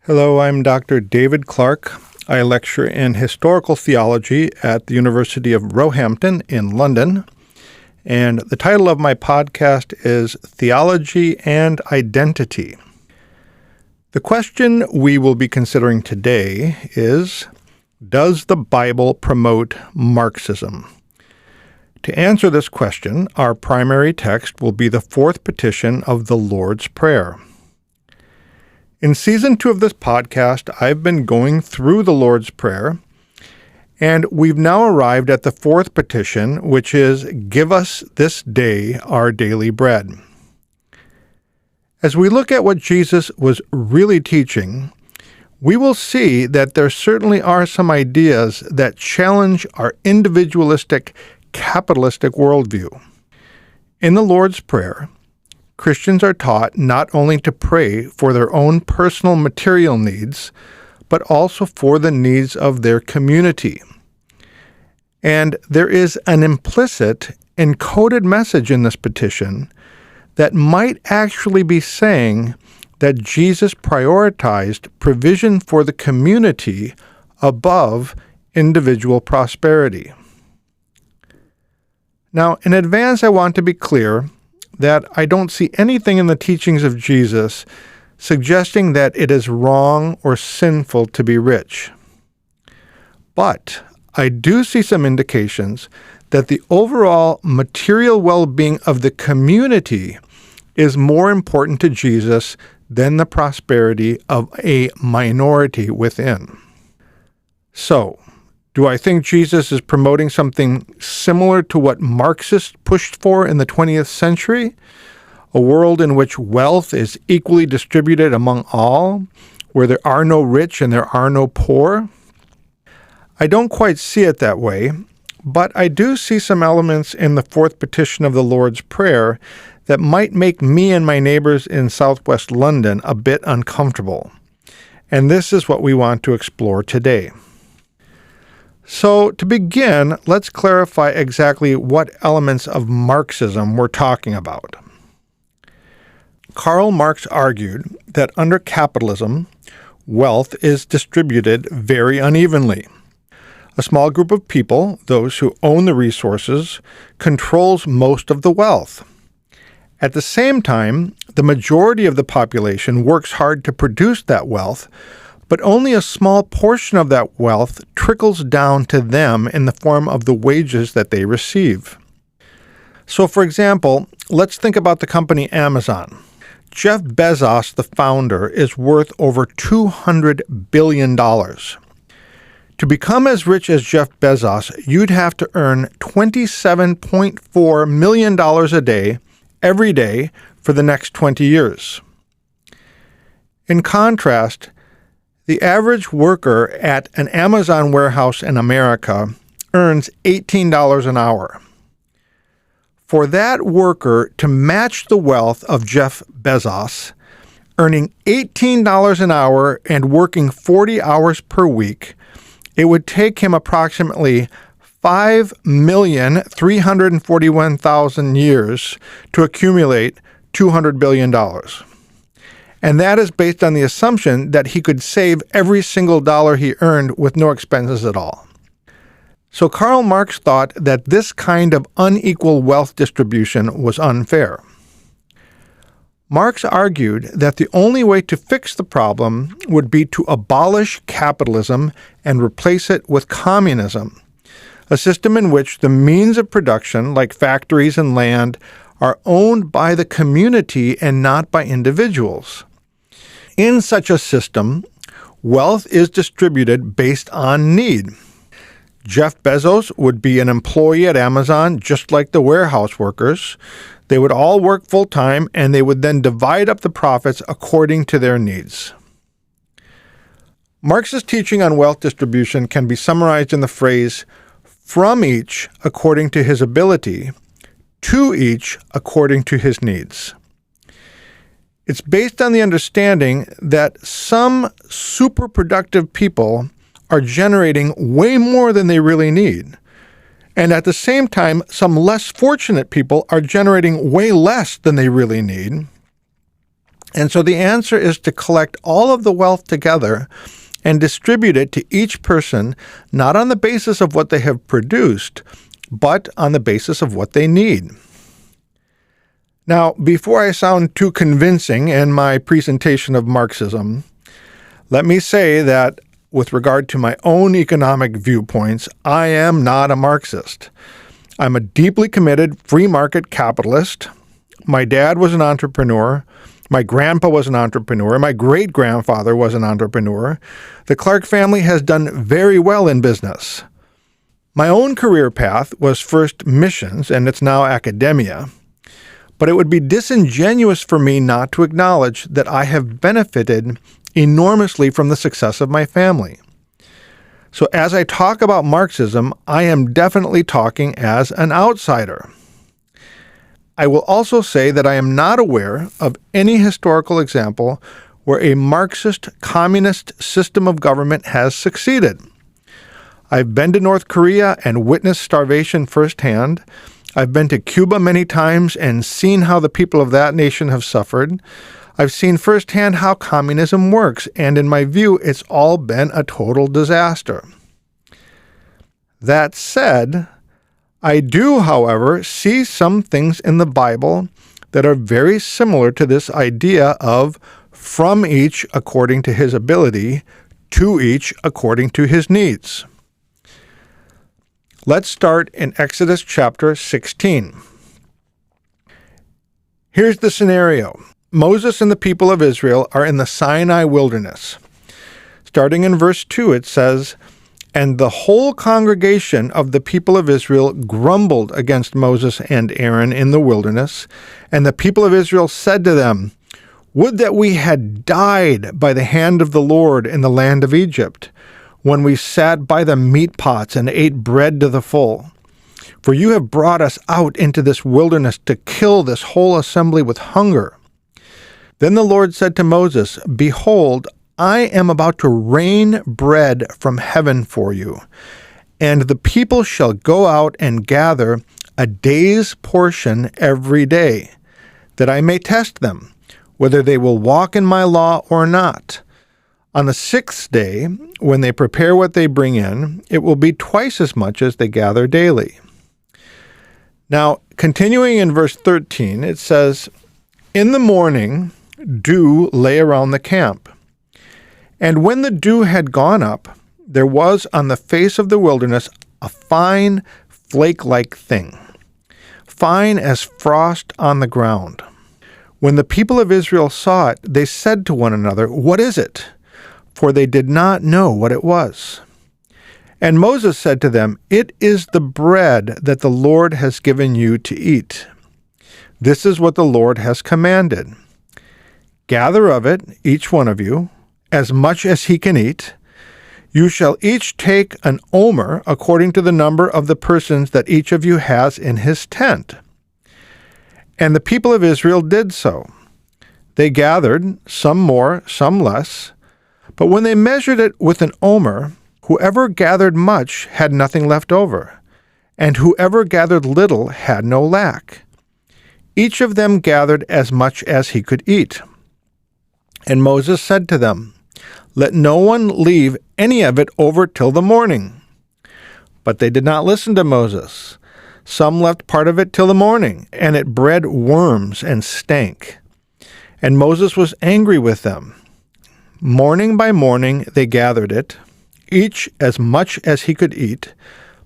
Hello, I'm Dr. David Clark. I lecture in historical theology at the University of Roehampton in London. And the title of my podcast is Theology and Identity. The question we will be considering today is, does the Bible promote Marxism? To answer this question, our primary text will be the fourth petition of the Lord's Prayer. In Season 2 of this podcast, I've been going through the Lord's Prayer, and we've now arrived at the fourth petition, which is, "Give us this day our daily bread." As we look at what Jesus was really teaching, we will see that there certainly are some ideas that challenge our individualistic, capitalistic worldview. In the Lord's Prayer, Christians are taught not only to pray for their own personal material needs, but also for the needs of their community. And there is an implicit, encoded message in this petition that might actually be saying that Jesus prioritized provision for the community above individual prosperity. Now, in advance, I want to be clear that I don't see anything in the teachings of Jesus suggesting that it is wrong or sinful to be rich. But I do see some indications that the overall material well-being of the community is more important to Jesus than the prosperity of a minority within. So, do I think Jesus is promoting something similar to what Marxists pushed for in the 20th century? A world in which wealth is equally distributed among all, where there are no rich and there are no poor? I don't quite see it that way, but I do see some elements in the fourth petition of the Lord's Prayer that might make me and my neighbors in southwest London a bit uncomfortable. And this is what we want to explore today. So, to begin, let's clarify exactly what elements of Marxism we're talking about. Karl Marx argued that under capitalism, wealth is distributed very unevenly. A small group of people, those who own the resources, controls most of the wealth. At the same time, the majority of the population works hard to produce that wealth, but only a small portion of that wealth trickles down to them in the form of the wages that they receive. So, for example, let's think about the company Amazon. Jeff Bezos, the founder, is worth over $200 billion. To become as rich as Jeff Bezos, you'd have to earn $27.4 million a day, every day, for the next 20 years. In contrast, the average worker at an Amazon warehouse in America earns $18 an hour. For that worker to match the wealth of Jeff Bezos, earning $18 an hour and working 40 hours per week, it would take him approximately 5,341,000 years to accumulate $200 billion. And that is based on the assumption that he could save every single dollar he earned with no expenses at all. So Karl Marx thought that this kind of unequal wealth distribution was unfair. Marx argued that the only way to fix the problem would be to abolish capitalism and replace it with communism, a system in which the means of production, like factories and land, are owned by the community and not by individuals. In such a system, wealth is distributed based on need. Jeff Bezos would be an employee at Amazon just like the warehouse workers. They would all work full-time, and they would then divide up the profits according to their needs. Marx's teaching on wealth distribution can be summarized in the phrase, "from each according to his ability, to each according to his needs." It's based on the understanding that some super-productive people are generating way more than they really need. And at the same time, some less fortunate people are generating way less than they really need. And so the answer is to collect all of the wealth together and distribute it to each person, not on the basis of what they have produced, but on the basis of what they need. Now, before I sound too convincing in my presentation of Marxism, let me say that with regard to my own economic viewpoints, I am not a Marxist. I'm a deeply committed free market capitalist. My dad was an entrepreneur. My grandpa was an entrepreneur. My great-grandfather was an entrepreneur. The Clark family has done very well in business. My own career path was first missions, and it's now academia. But it would be disingenuous for me not to acknowledge that I have benefited enormously from the success of my family. So as I talk about Marxism, I am definitely talking as an outsider. I will also say that I am not aware of any historical example where a Marxist communist system of government has succeeded. I've been to North Korea and witnessed starvation firsthand. I've been to Cuba many times and seen how the people of that nation have suffered. I've seen firsthand how communism works, and in my view, it's all been a total disaster. That said, I do, however, see some things in the Bible that are very similar to this idea of from each according to his ability, to each according to his needs. Let's start in Exodus chapter 16. Here's the scenario. Moses and the people of Israel are in the Sinai wilderness. Starting in verse 2, it says, "And the whole congregation of the people of Israel grumbled against Moses and Aaron in the wilderness, and the people of Israel said to them, 'Would that we had died by the hand of the Lord in the land of Egypt, when we sat by the meat pots and ate bread to the full. For you have brought us out into this wilderness to kill this whole assembly with hunger.' Then the Lord said to Moses, 'Behold, I am about to rain bread from heaven for you, and the people shall go out and gather a day's portion every day, that I may test them, whether they will walk in my law or not. On the sixth day, when they prepare what they bring in, it will be twice as much as they gather daily.'" Now, continuing in verse 13, it says, "In the morning, dew lay around the camp. And when the dew had gone up, there was on the face of the wilderness a fine flake-like thing, fine as frost on the ground. When the people of Israel saw it, they said to one another, 'What is it?' For they did not know what it was. And Moses said to them, 'It is the bread that the Lord has given you to eat. This is what the Lord has commanded. Gather of it, each one of you, as much as he can eat. You shall each take an omer according to the number of the persons that each of you has in his tent.' And the people of Israel did so. They gathered, some more, some less. But when they measured it with an omer, whoever gathered much had nothing left over, and whoever gathered little had no lack. Each of them gathered as much as he could eat. And Moses said to them, 'Let no one leave any of it over till the morning.' But they did not listen to Moses. Some left part of it till the morning, and it bred worms and stank. And Moses was angry with them. Morning by morning they gathered it, each as much as he could eat,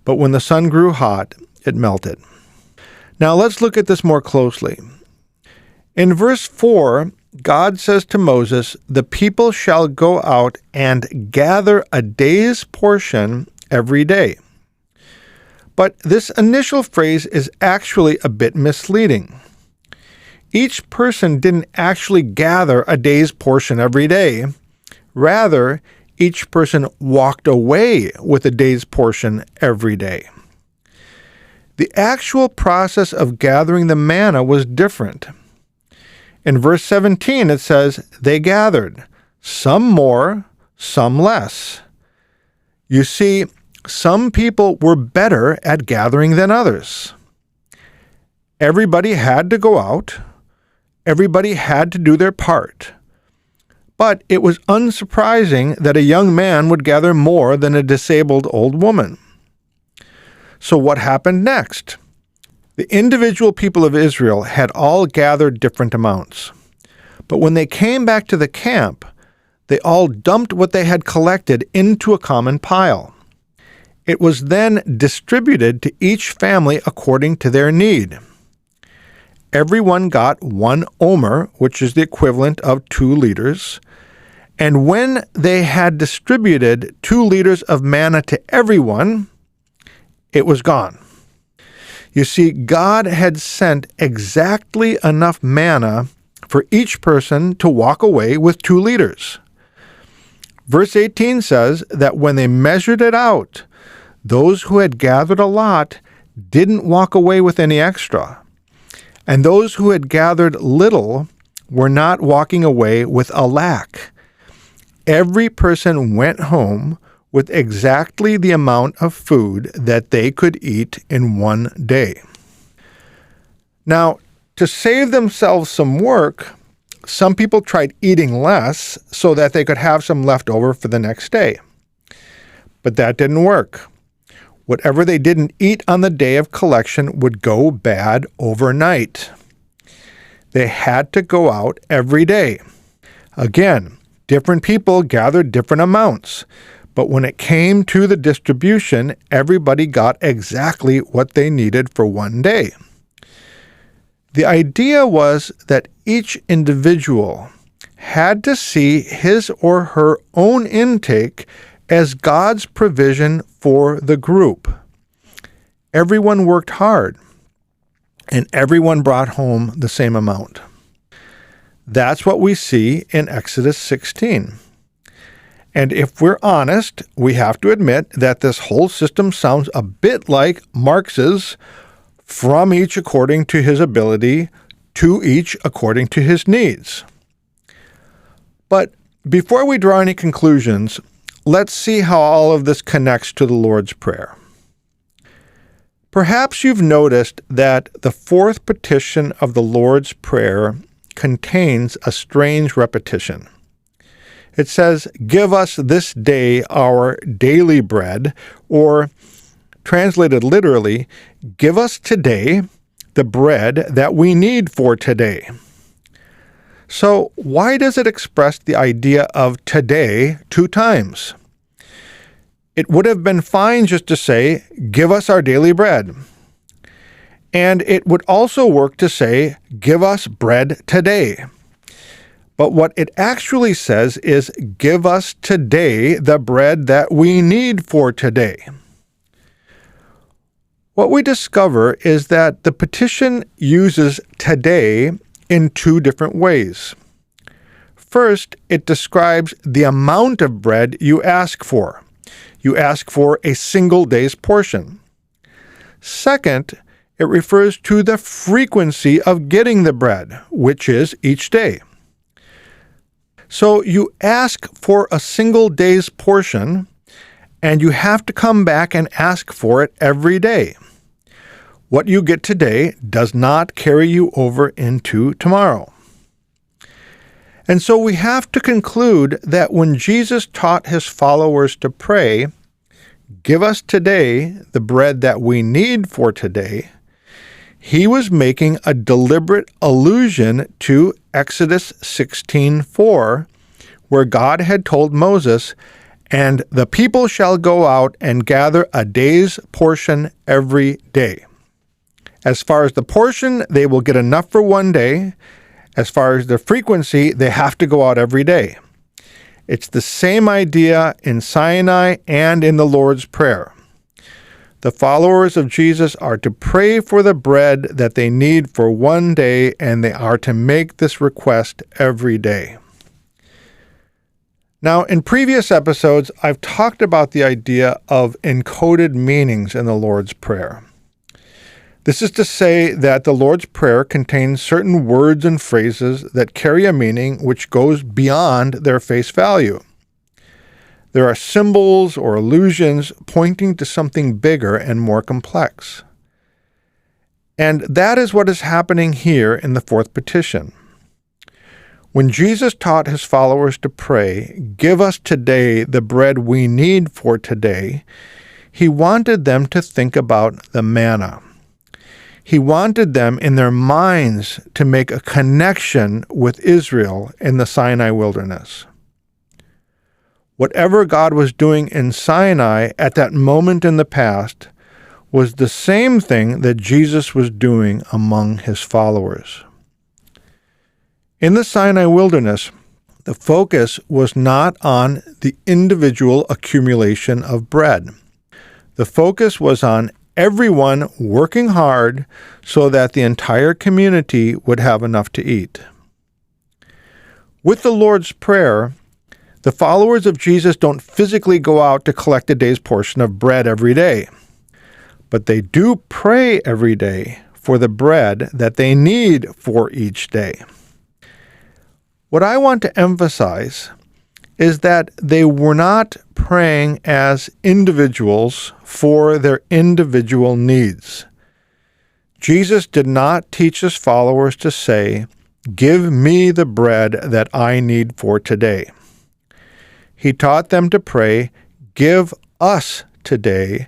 but when the sun grew hot, it melted." Now let's look at this more closely. In verse 4, God says to Moses, "The people shall go out and gather a day's portion every day." But this initial phrase is actually a bit misleading. Each person didn't actually gather a day's portion every day. Rather, each person walked away with a day's portion every day. The actual process of gathering the manna was different. In verse 17, it says, "They gathered, some more, some less." You see, some people were better at gathering than others. Everybody had to go out. Everybody had to do their part. But it was unsurprising that a young man would gather more than a disabled old woman. So what happened next? The individual people of Israel had all gathered different amounts. But when they came back to the camp, they all dumped what they had collected into a common pile. It was then distributed to each family according to their need. Everyone got 1 omer, which is the equivalent of 2 liters, and when they had distributed 2 liters of manna to everyone, it was gone. You see, God had sent exactly enough manna for each person to walk away with 2 liters. Verse 18 says that when they measured it out, those who had gathered a lot didn't walk away with any extra, and those who had gathered little were not walking away with a lack. Every person went home with exactly the amount of food that they could eat in one day. Now, to save themselves some work, some people tried eating less so that they could have some left over for the next day. But that didn't work. Whatever they didn't eat on the day of collection would go bad overnight. They had to go out every day. Again, different people gathered different amounts, but when it came to the distribution, everybody got exactly what they needed for one day. The idea was that each individual had to see his or her own intake as God's provision for the group. Everyone worked hard, and everyone brought home the same amount. That's what we see in Exodus 16. And if we're honest, we have to admit that this whole system sounds a bit like Marx's from each according to his ability, to each according to his needs. But before we draw any conclusions, let's see how all of this connects to the Lord's Prayer. Perhaps you've noticed that the 4th petition of the Lord's Prayer contains a strange repetition. It says, "Give us this day our daily bread," or translated literally, "Give us today the bread that we need for today." So why does it express the idea of today 2 times? It would have been fine just to say, "Give us our daily bread." And it would also work to say, "Give us bread today." But what it actually says is, "Give us today the bread that we need for today." What we discover is that the petition uses today in 2 different ways. First, it describes the amount of bread you ask for. You ask for a single day's portion. Second, it refers to the frequency of getting the bread, which is each day. So you ask for a single day's portion, and you have to come back and ask for it every day. What you get today does not carry you over into tomorrow. And so we have to conclude that when Jesus taught his followers to pray, "Give us today the bread that we need for today," he was making a deliberate allusion to Exodus 16:4, where God had told Moses, "And the people shall go out and gather a day's portion every day." As far as the portion, they will get enough for one day. As far as the frequency, they have to go out every day. It's the same idea in Sinai and in the Lord's Prayer. The followers of Jesus are to pray for the bread that they need for one day, and they are to make this request every day. Now, in previous episodes, I've talked about the idea of encoded meanings in the Lord's Prayer. This is to say that the Lord's Prayer contains certain words and phrases that carry a meaning which goes beyond their face value. There are symbols or allusions pointing to something bigger and more complex. And that is what is happening here in the 4th petition. When Jesus taught his followers to pray, "Give us today the bread we need for today," he wanted them to think about the manna. He wanted them in their minds to make a connection with Israel in the Sinai wilderness. Whatever God was doing in Sinai at that moment in the past was the same thing that Jesus was doing among his followers. In the Sinai wilderness, the focus was not on the individual accumulation of bread. The focus was on everyone working hard so that the entire community would have enough to eat. With the Lord's Prayer, the followers of Jesus don't physically go out to collect a day's portion of bread every day, but they do pray every day for the bread that they need for each day. What I want to emphasize is that they were not praying as individuals for their individual needs. Jesus did not teach his followers to say, "Give me the bread that I need for today." He taught them to pray, "Give us today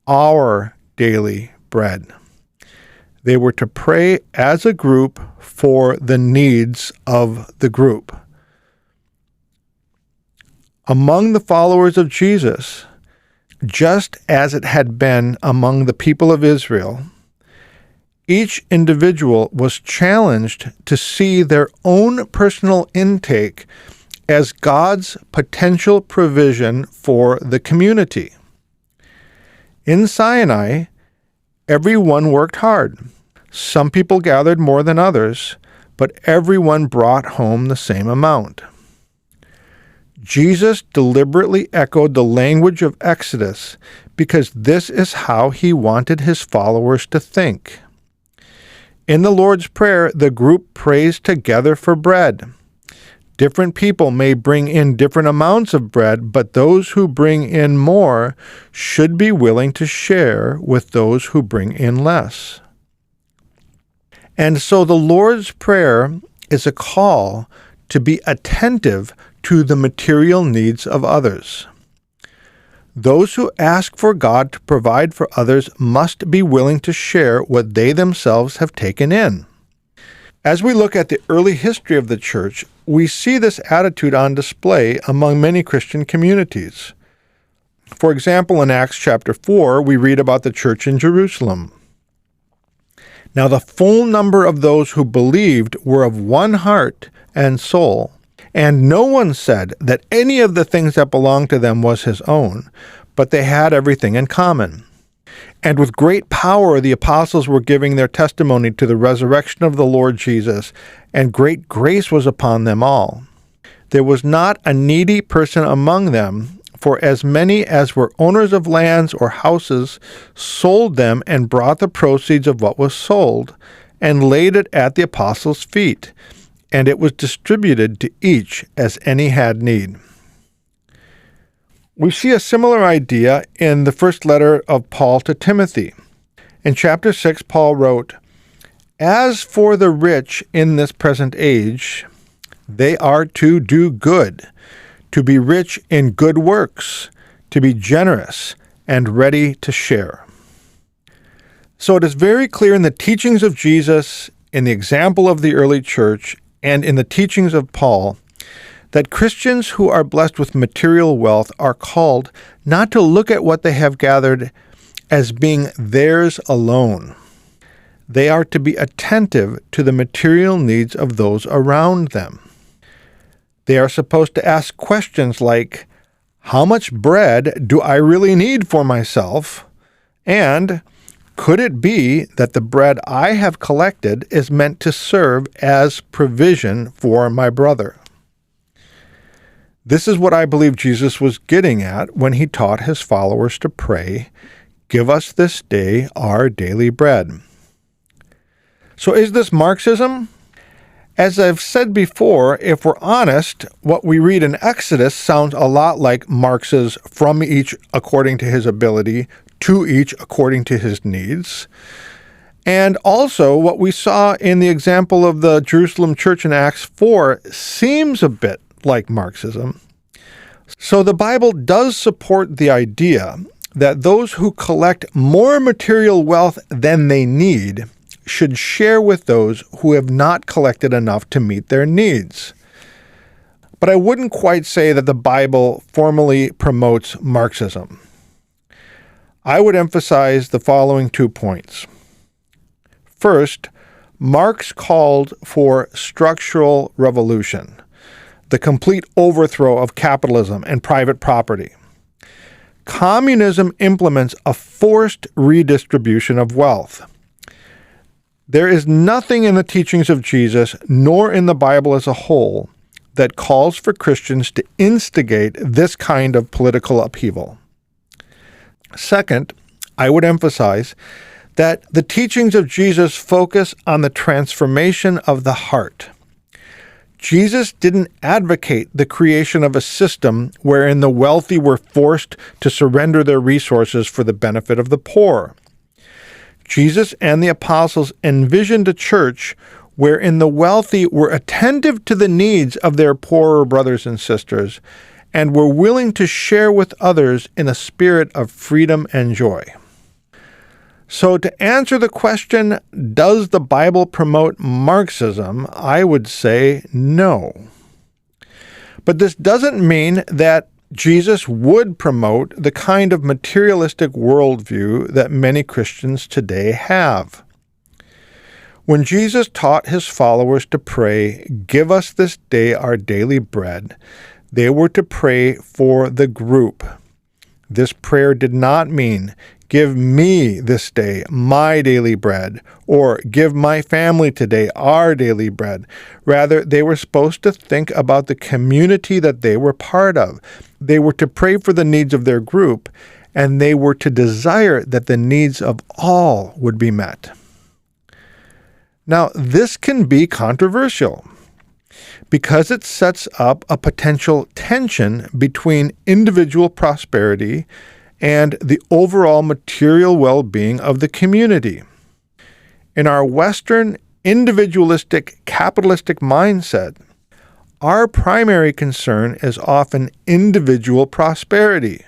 our daily bread." They were to pray as a group for the needs of the group. Among the followers of Jesus, just as it had been among the people of Israel, each individual was challenged to see their own personal intake as God's potential provision for the community. In Sinai, everyone worked hard. Some people gathered more than others, but everyone brought home the same amount. Jesus deliberately echoed the language of Exodus because this is how he wanted his followers to think. In the Lord's Prayer, the group prays together for bread. Different people may bring in different amounts of bread, but those who bring in more should be willing to share with those who bring in less. And so the Lord's Prayer is a call to be attentive to the material needs of others. Those who ask for God to provide for others must be willing to share what they themselves have taken in. As we look at the early history of the church, we see this attitude on display among many Christian communities. For example, in Acts chapter 4, we read about the church in Jerusalem. Now the full number of those who believed were of one heart and soul, and no one said that any of the things that belonged to them was his own, but they had everything in common. And with great power the apostles were giving their testimony to the resurrection of the Lord Jesus, and great grace was upon them all. There was not a needy person among them, for as many as were owners of lands or houses sold them and brought the proceeds of what was sold, and laid it at the apostles' feet, and it was distributed to each as any had need. We see a similar idea in the first letter of Paul to Timothy. In chapter 6, Paul wrote, "As for the rich in this present age, they are to do good, to be rich in good works, to be generous and ready to share." So it is very clear in the teachings of Jesus, in the example of the early church, and in the teachings of Paul, that Christians who are blessed with material wealth are called not to look at what they have gathered as being theirs alone. They are to be attentive to the material needs of those around them. They are supposed to ask questions like, how much bread do I really need for myself? And could it be that the bread I have collected is meant to serve as provision for my brother? This is what I believe Jesus was getting at when he taught his followers to pray, "Give us this day our daily bread." So is this Marxism? As I've said before, if we're honest, what we read in Exodus sounds a lot like Marx's "from each according to his ability, to each according to his needs." And also, what we saw in the example of the Jerusalem church in Acts 4 seems a bit like Marxism. So the Bible does support the idea that those who collect more material wealth than they need should share with those who have not collected enough to meet their needs. But I wouldn't quite say that the Bible formally promotes Marxism. I would emphasize the following 2 points. First, Marx called for structural revolution, the complete overthrow of capitalism and private property. Communism implements a forced redistribution of wealth. There is nothing in the teachings of Jesus, nor in the Bible as a whole, that calls for Christians to instigate this kind of political upheaval. Second, I would emphasize that the teachings of Jesus focus on the transformation of the heart. Jesus didn't advocate the creation of a system wherein the wealthy were forced to surrender their resources for the benefit of the poor. Jesus and the apostles envisioned a church wherein the wealthy were attentive to the needs of their poorer brothers and sisters and were willing to share with others in a spirit of freedom and joy. So to answer the question, does the Bible promote Marxism? I would say no. But this doesn't mean that Jesus would promote the kind of materialistic worldview that many Christians today have. When Jesus taught his followers to pray, "Give us this day our daily bread," they were to pray for the group. This prayer did not mean, "Give me this day my daily bread," or "Give my family today our daily bread." Rather, they were supposed to think about the community that they were part of. They were to pray for the needs of their group, and they were to desire that the needs of all would be met. Now, this can be controversial because it sets up a potential tension between individual prosperity and the overall material well-being of the community. In our Western individualistic, capitalistic mindset, our primary concern is often individual prosperity.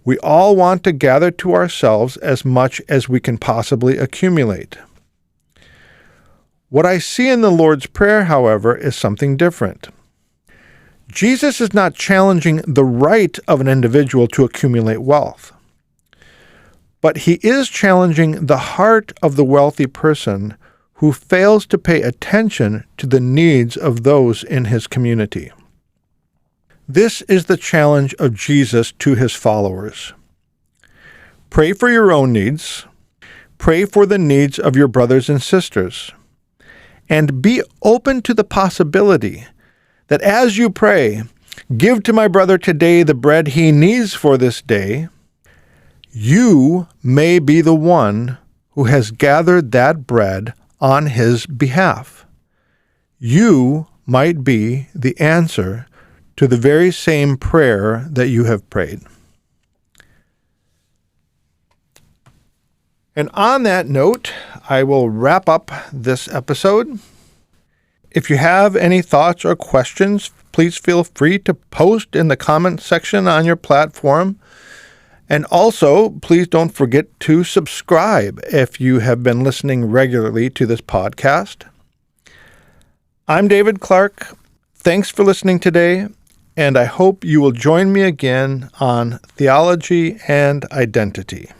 We all want to gather to ourselves as much as we can possibly accumulate. What I see in the Lord's Prayer, however, is something different. Jesus is not challenging the right of an individual to accumulate wealth, but he is challenging the heart of the wealthy person who fails to pay attention to the needs of those in his community. This is the challenge of Jesus to his followers. Pray for your own needs. Pray for the needs of your brothers and sisters. And be open to the possibility that as you pray, "Give to my brother today the bread he needs for this day," you may be the one who has gathered that bread on his behalf. You might be the answer to the very same prayer that you have prayed. And on that note, I will wrap up this episode. If you have any thoughts or questions, please feel free to post in the comment section on your platform. And also, please don't forget to subscribe if you have been listening regularly to this podcast. I'm David Clark. Thanks for listening today, and I hope you will join me again on Theology and Identity.